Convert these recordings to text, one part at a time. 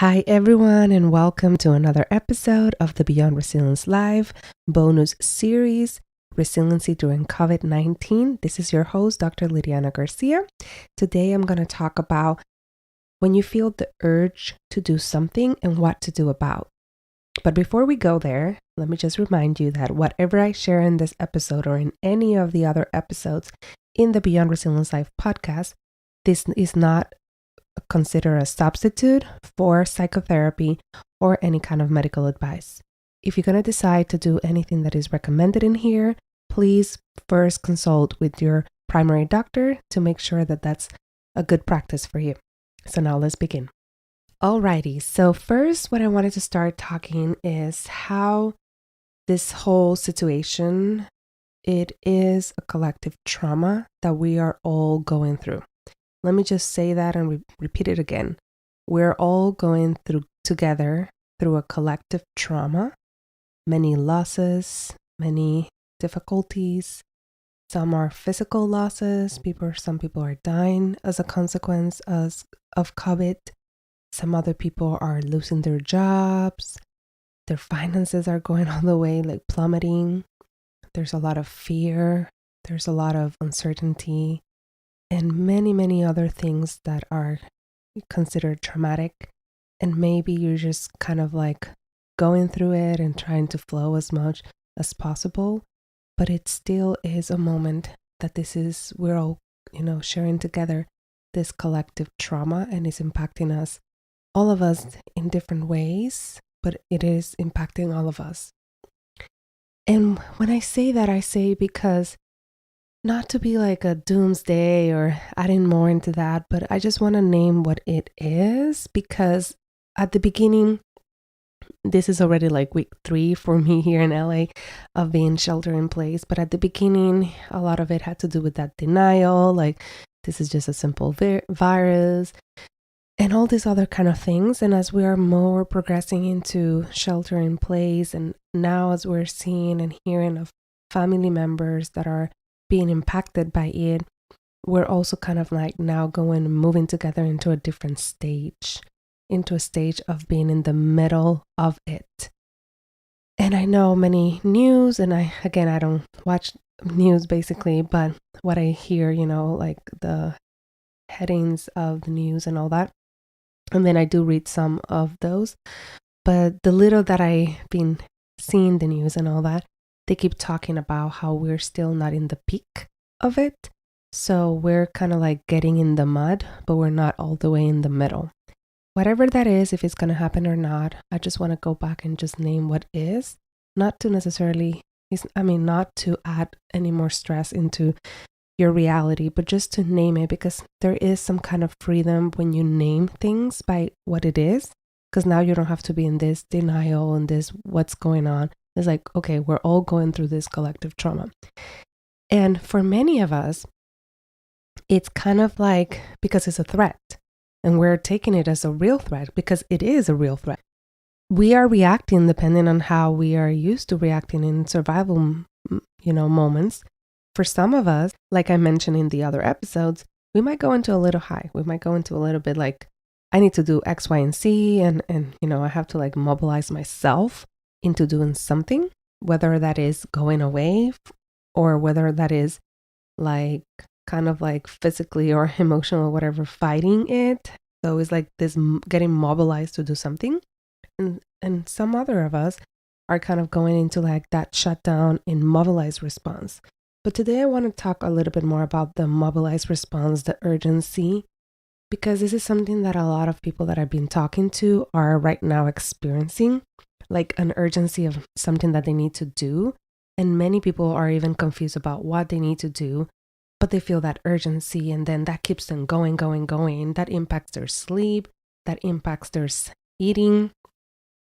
Hi, everyone, and welcome to another episode of the Beyond Resilience Live bonus series, Resiliency during COVID-19. This is your host, Dr. Lydiana Garcia. Today, I'm going to talk about when you feel the urge to do something and what to do about. But before we go there, let me just remind you that whatever I share in this episode or in any of the other episodes in the Beyond Resilience Live podcast, this is not consider a substitute for psychotherapy or any kind of medical advice. If you're going to decide to do anything that is recommended in here, please first consult with your primary doctor to make sure that that's a good practice for you. So now let's begin. Alrighty, so first what I wanted to start talking is how this whole situation, it is a collective trauma that we are all going through. Let me just say that and repeat it again. We're all going through together through a collective trauma, many losses, many difficulties. Some are physical losses. Some people are dying as a consequence of COVID. Some other people are losing their jobs. Their finances are going all the way, like plummeting. There's a lot of fear. There's a lot of uncertainty. And many, many other things that are considered traumatic. And maybe you're just kind of like going through it and trying to flow as much as possible. But it still is a moment that we're all, sharing together this collective trauma, and it's impacting us, all of us in different ways, but it is impacting all of us. And when I say that, I say because not to be like a doomsday or adding more into that, but I just want to name what it is, because at the beginning, this is already like week 3 for me here in LA of being shelter in place. But at the beginning, a lot of it had to do with that denial, like this is just a simple virus and all these other kind of things. And as we are more progressing into shelter in place, and now as we're seeing and hearing of family members that are being impacted by it, we're also kind of like now moving together into a different stage, into a stage of being in the middle of it. And I know many news, and I don't watch news basically, but what I hear, like the headings of the news and all that. And then I do read some of those, but the little that I've been seeing the news and all that, they keep talking about how we're still not in the peak of it. So we're kind of like getting in the mud, but we're not all the way in the middle. Whatever that is, if it's going to happen or not, I just want to go back and just name what is, not to add any more stress into your reality, but just to name it, because there is some kind of freedom when you name things by what it is, because now you don't have to be in this denial and this what's going on. It's like, okay, we're all going through this collective trauma. And for many of us, it's kind of like, because it's a threat and we're taking it as a real threat, because it is a real threat. We are reacting depending on how we are used to reacting in survival, moments. For some of us, like I mentioned in the other episodes, we might go into a little high. We might go into a little bit like, I need to do X, Y, and Z. And I have to like mobilize myself into doing something, whether that is going away or whether that is like kind of like physically or emotional, whatever, fighting it. So it's like this getting mobilized to do something. And some other of us are kind of going into like that shutdown and mobilized response. But today I want to talk a little bit more about the mobilized response, the urgency, because this is something that a lot of people that I've been talking to are right now experiencing, like an urgency of something that they need to do. And many people are even confused about what they need to do, but they feel that urgency, and then that keeps them going. That impacts their sleep, that impacts their eating,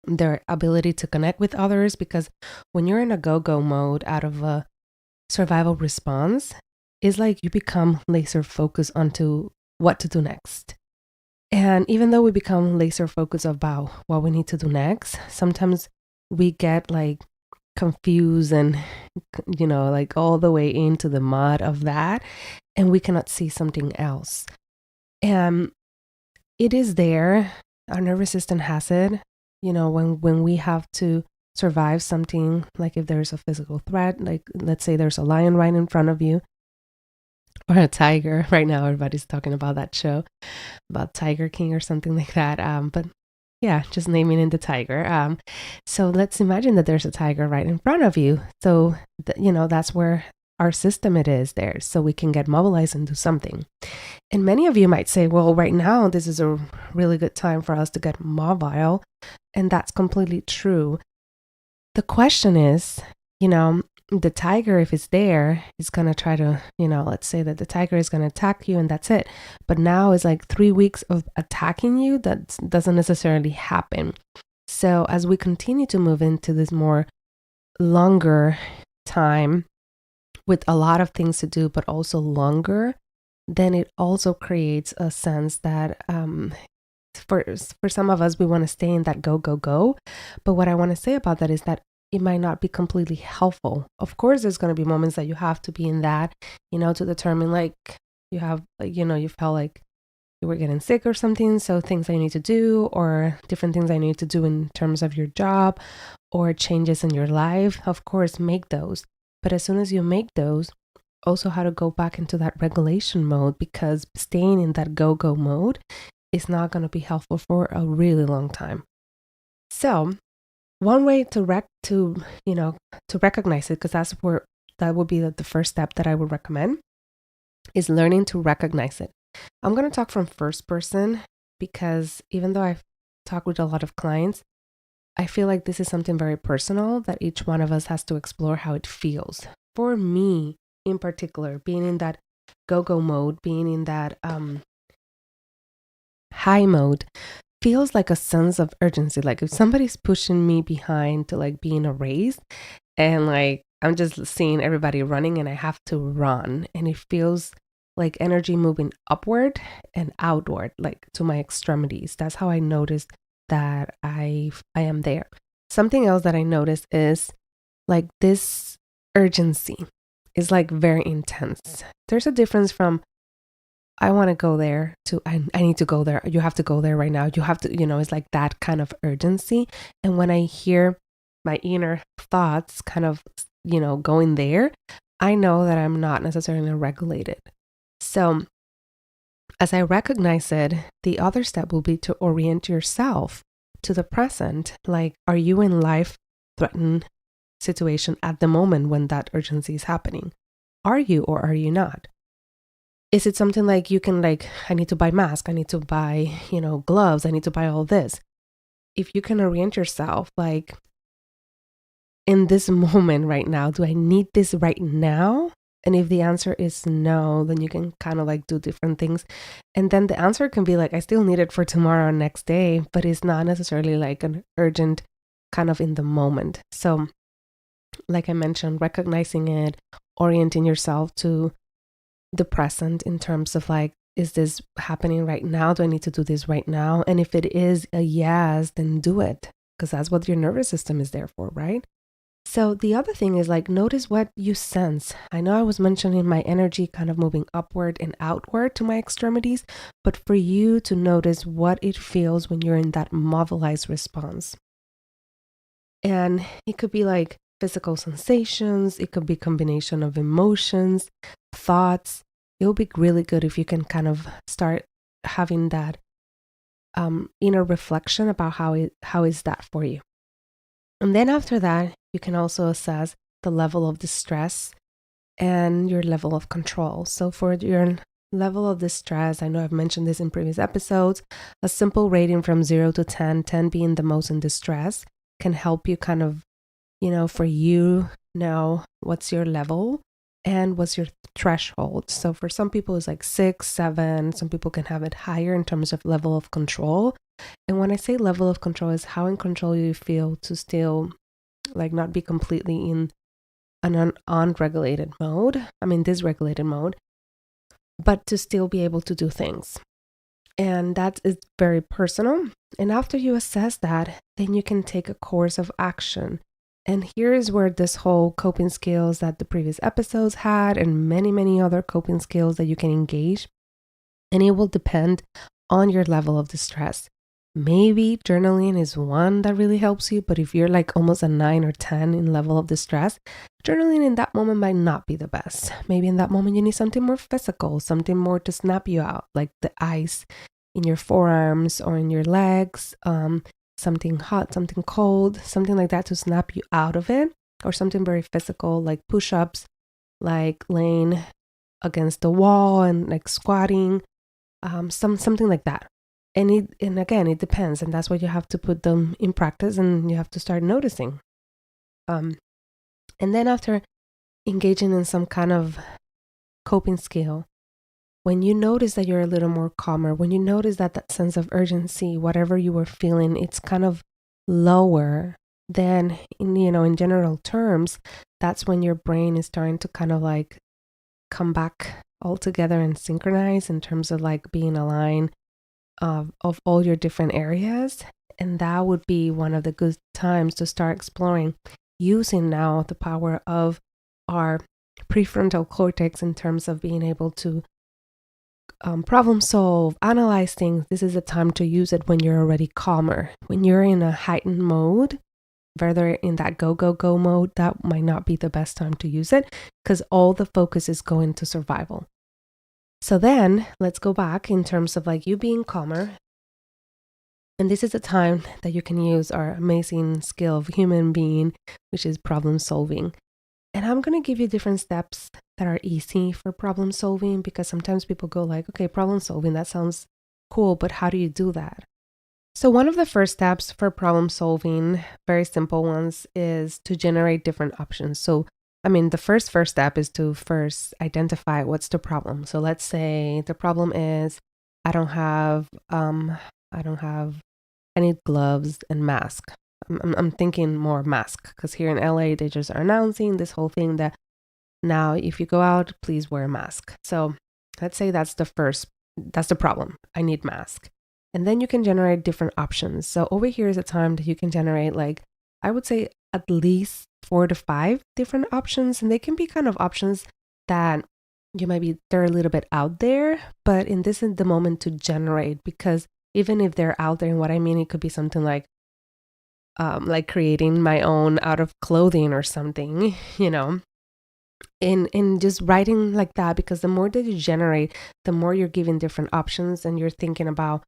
their ability to connect with others, because when you're in a go-go mode out of a survival response, it's like you become laser focused onto what to do next. And even though we become laser focused about what we need to do next, sometimes we get like confused and, like all the way into the mud of that, and we cannot see something else. And it is there our nervous system has it. When we have to survive something, like if there's a physical threat, like let's say there's a lion right in front of you, or a tiger. Right now everybody's talking about that show about Tiger King or something like that. But yeah, just naming in the tiger. So let's imagine that there's a tiger right in front of you. So that's where our system it is there, so we can get mobilized and do something. And many of you might say, well, right now this is a really good time for us to get mobile, and that's completely true. The question is, the tiger, if it's there, is going to try to, let's say that the tiger is going to attack you and that's it. But now it's like 3 weeks of attacking you. That doesn't necessarily happen. So as we continue to move into this more longer time with a lot of things to do, but also longer, then it also creates a sense that for some of us, we want to stay in that go, go, go. But what I want to say about that is that it might not be completely helpful. Of course, there's going to be moments that you have to be in that, to determine like you have, you felt like you were getting sick or something. So things I need to do, or different things I need to do in terms of your job or changes in your life, of course, make those. But as soon as you make those, also how to go back into that regulation mode, because staying in that go-go mode is not going to be helpful for a really long time. So one way to recognize it, because that would be the first step that I would recommend, is learning to recognize it. I'm going to talk from first person, because even though I've talked with a lot of clients, I feel like this is something very personal that each one of us has to explore how it feels. For me in particular, being in that go-go mode, being in that high mode, feels like a sense of urgency. Like if somebody's pushing me behind to like be in a race, and like I'm just seeing everybody running and I have to run, and it feels like energy moving upward and outward, like to my extremities. That's how I noticed that I am there. Something else that I noticed is like this urgency is like very intense. There's a difference from I want to go there to I need to go there. You have to go there right now. You have to, it's like that kind of urgency. And when I hear my inner thoughts kind of, going there, I know that I'm not necessarily regulated. So as I recognize it, the other step will be to orient yourself to the present. Like, are you in life-threatening situation at the moment when that urgency is happening? Are you or are you not? Is it something like you can I need to buy mask, I need to buy, gloves, I need to buy all this. If you can orient yourself, like in this moment right now, do I need this right now? And if the answer is no, then you can kind of do different things. And then the answer can be I still need it for tomorrow or next day, but it's not necessarily an urgent kind of in the moment. So like I mentioned, recognizing it, orienting yourself to the present in terms of is this happening right now? Do I need to do this right now? And if it is a yes, then do it, because that's what your nervous system is there for, right? So the other thing is notice what you sense. I know I was mentioning my energy kind of moving upward and outward to my extremities, but for you to notice what it feels when you're in that mobilized response. And it could be physical sensations. It could be a combination of emotions, thoughts. It would be really good if you can kind of start having that inner reflection about how is that for you. And then after that, you can also assess the level of distress and your level of control. So for your level of distress, I know I've mentioned this in previous episodes, a simple rating from 0 to 10, 10 being the most in distress, can help you kind of, for you know what's your level and what's your threshold. So for some people it's 6, 7. Some people can have it higher in terms of level of control. And when I say level of control, is how in control you feel to still not be completely in an unregulated mode. I mean, dysregulated mode, but to still be able to do things. And that is very personal. And after you assess that, then you can take a course of action. And here is where this whole coping skills that the previous episodes had, and many, many other coping skills that you can engage. And it will depend on your level of distress. Maybe journaling is one that really helps you, but if you're like almost a 9 or 10 in level of distress, journaling in that moment might not be the best. Maybe in that moment you need something more physical, something more to snap you out, like the ice in your forearms or in your legs, something hot, something cold, something like that to snap you out of it, or something very physical like push-ups, like laying against the wall and like squatting, something like that. And again, it depends, and that's why you have to put them in practice, and you have to start noticing. And then after engaging in some kind of coping skill, when you notice that you're a little more calmer, when you notice that that sense of urgency, whatever you were feeling, it's kind of lower, then in general terms, that's when your brain is starting to kind of like come back all together and synchronize in terms of like being aligned of all your different areas. And that would be one of the good times to start exploring using now the power of our prefrontal cortex in terms of being able to problem solve, analyze things. This is the time to use it when you're already calmer. When you're in a heightened mode, further in that go mode, that might not be the best time to use it because all the focus is going to survival. So then let's go back in terms of like you being calmer. And this is a time that you can use our amazing skill of human being, which is problem solving. And I'm going to give you different steps that are easy for problem solving, because sometimes people go like, okay, problem solving, that sounds cool, but how do you do that? So one of the first steps for problem solving, very simple ones, is to generate different options. So the first step is to first identify what's the problem. So let's say the problem is I don't have any gloves and mask. I'm thinking more mask because here in LA they just are announcing this whole thing that now if you go out, please wear a mask. So let's say that's the problem. I need mask. And then you can generate different options. So over here is a time that you can generate, like, I would say at least 4 to 5 different options. And they can be kind of options that they're a little bit out there, but this is the moment to generate, because even if they're out there, and what I mean, it could be something like creating my own out of clothing or something, in just writing like that, because the more that you generate, the more you're giving different options and you're thinking about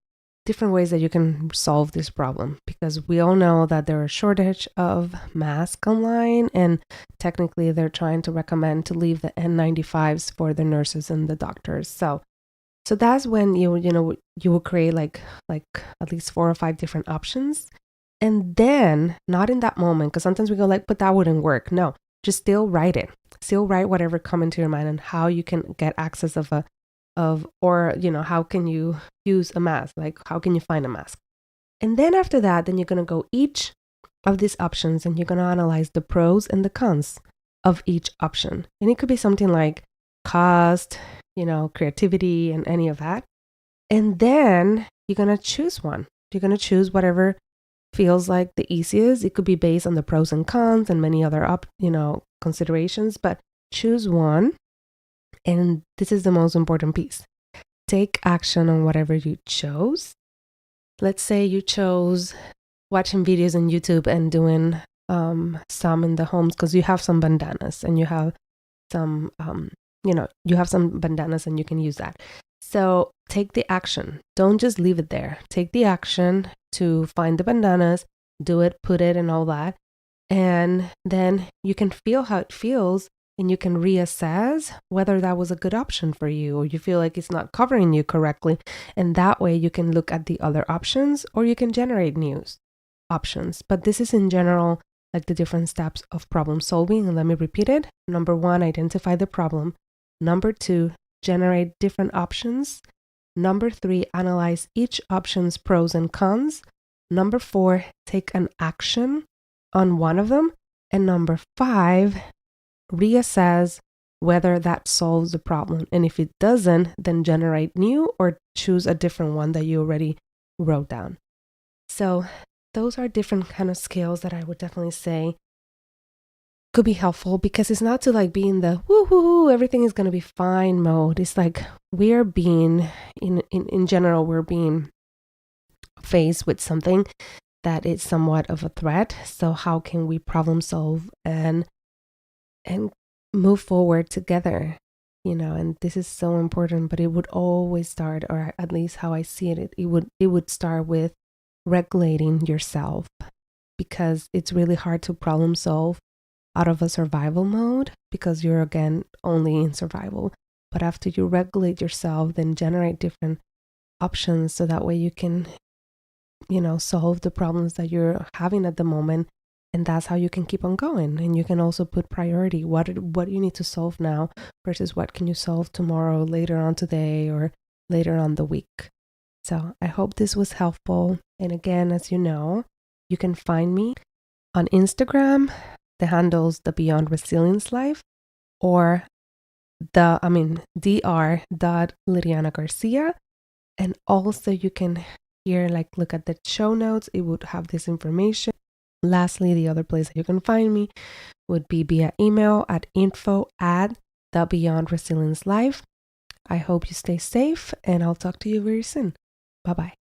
different ways that you can solve this problem, because we all know that there are a shortage of masks online, and technically they're trying to recommend to leave the N95s for the nurses and the doctors. So that's when you will create like at least 4 or 5 different options. And then not in that moment, because sometimes we go like, but that wouldn't work. No, just still write it. Still write whatever come into your mind and how you can get access how can you use a mask? Like, how can you find a mask? And then after that, then you're going to go each of these options and you're going to analyze the pros and the cons of each option. And it could be something like cost, creativity and any of that. And then you're going to choose one. You're going to choose whatever feels like the easiest. It could be based on the pros and cons and many other considerations, but choose one. And this is the most important piece. Take action on whatever you chose. Let's say you chose watching videos on YouTube and doing some in the homes because you have some bandanas and you have some, you have some bandanas and you can use that. So take the action. Don't just leave it there. Take the action to find the bandanas, do it, put it and all that. And then you can feel how it feels and you can reassess whether that was a good option for you or you feel like it's not covering you correctly. And that way you can look at the other options or you can generate new options. But this is in general like the different steps of problem solving. And let me repeat it. Number 1, identify the problem. Number 2, generate different options. Number 3, analyze each option's pros and cons. Number 4, take an action on one of them. And number 5, reassess whether that solves the problem. And if it doesn't, then generate new or choose a different one that you already wrote down. So those are different kind of skills that I would definitely say could be helpful, because it's not to like be in the woo-hoo-hoo, everything is going to be fine mode. It's like we're being, in general, we're being faced with something that is somewhat of a threat. So how can we problem solve and move forward together? And this is so important, but it would always start, or at least how I see it, it would start with regulating yourself, because it's really hard to problem solve out of a survival mode because you're again only in survival. But after you regulate yourself, then generate different options so that way you can solve the problems that you're having at the moment, and that's how you can keep on going. And you can also put priority, what you need to solve now versus what can you solve tomorrow, later on today, or later on the week. So I hope this was helpful. And again, as you know, you can find me on Instagram. The handle's the Beyond Resilience Life, or dr.Lydiana Garcia. And also you can look at the show notes. It would have this information. Lastly, the other place that you can find me would be via email at info@thebeyondresilience life. I hope you stay safe, and I'll talk to you very soon. Bye-bye.